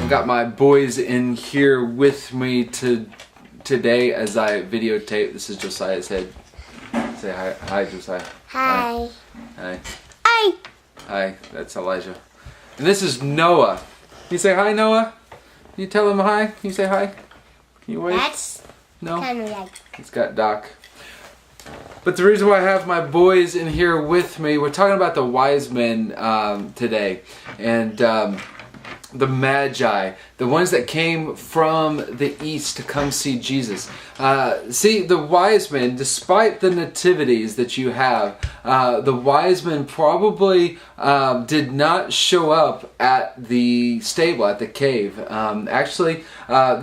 I've got my boys in here with me today as I videotape. This is Josiah's head. Say hi. Hi, Josiah. Hi. Hi. Hi. Hi. That's Elijah. And this is Noah. Can you say hi, Noah? Can you tell him hi? Can you say hi? Can you wave? That's No? kind of like... It's got Doc. But the reason why I have my boys in here with me, we're talking about the wise men today. And the Magi, the ones that came from the east to come see Jesus. See, the wise men, despite the nativities that you have, the wise men probably did not show up at the stable, at the cave. Actually,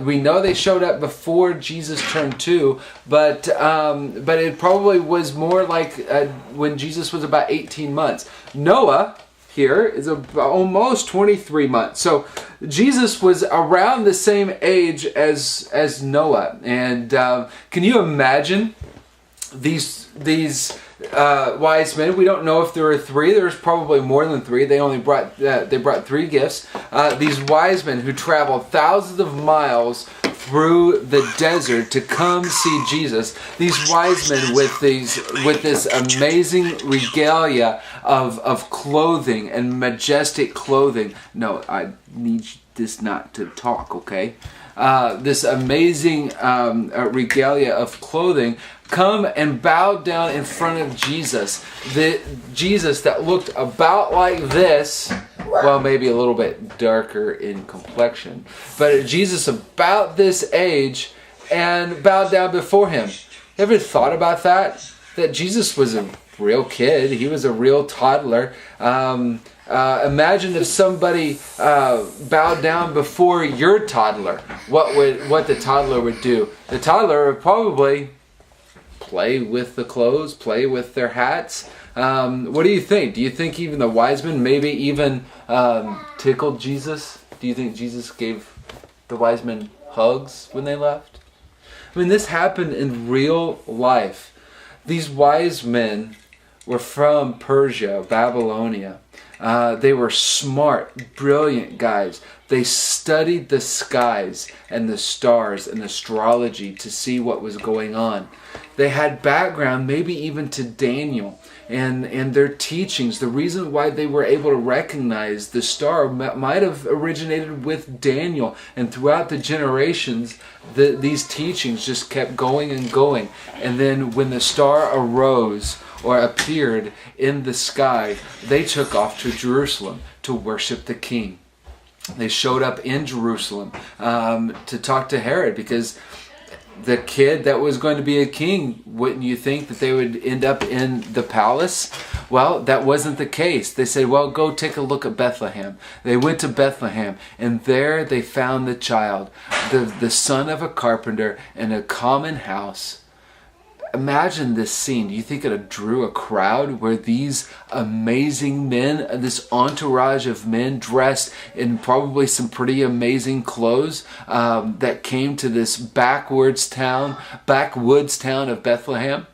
we know they showed up before Jesus turned 2, but it probably was more like when Jesus was about 18 months. Noah here is almost 23 months. So Jesus was around the same age as Noah. And can you imagine these wise men? We don't know if there were 3. There's probably more than 3. They only brought 3 gifts. These wise men who traveled thousands of miles through the desert to come see Jesus. These wise men with this amazing regalia of clothing and majestic clothing. No, I need this not to talk, okay? This amazing regalia of clothing come and bow down in front of Jesus. The Jesus that looked about like this, well, maybe a little bit darker in complexion, but Jesus about this age, and bowed down before him. Ever thought about that? That Jesus was a real kid. He was a real toddler. Imagine if somebody bowed down before your toddler. What the toddler would do? The toddler would probably play with the clothes, play with their hats. What do you think? Do you think even the wise men maybe even tickled Jesus? Do you think Jesus gave the wise men hugs when they left? I mean, this happened in real life. These wise men were from Persia, Babylonia. They were smart, brilliant guys. They studied the skies and the stars and astrology to see what was going on. They had background, maybe even to Daniel and their teachings. The reason why they were able to recognize the star might have originated with Daniel. And throughout the generations, these teachings just kept going and going. And then when the star arose or appeared in the sky, they took off to Jerusalem to worship the king. They showed up in Jerusalem to talk to Herod, because the kid that was going to be a king, wouldn't you think that they would end up in the palace? Well, that wasn't the case. They said, well, go take a look at Bethlehem. They went to Bethlehem, and there they found the child, the son of a carpenter, in a common house. Imagine this scene. Do you think it drew a crowd where these amazing men, this entourage of men dressed in probably some pretty amazing clothes that came to this backwoods town of Bethlehem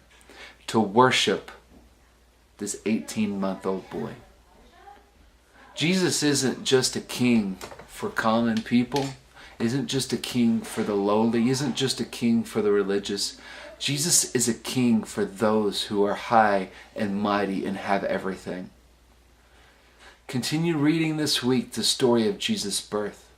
to worship this 18-month-old boy? Jesus isn't just a king for common people, isn't just a king for the lowly, isn't just a king for the religious. Jesus is a king for those who are high and mighty and have everything. Continue reading this week the story of Jesus' birth.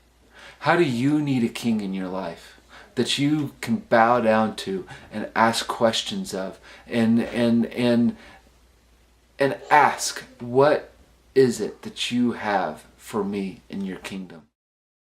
How do you need a king in your life that you can bow down to and ask questions of and ask, what is it that you have for me in your kingdom?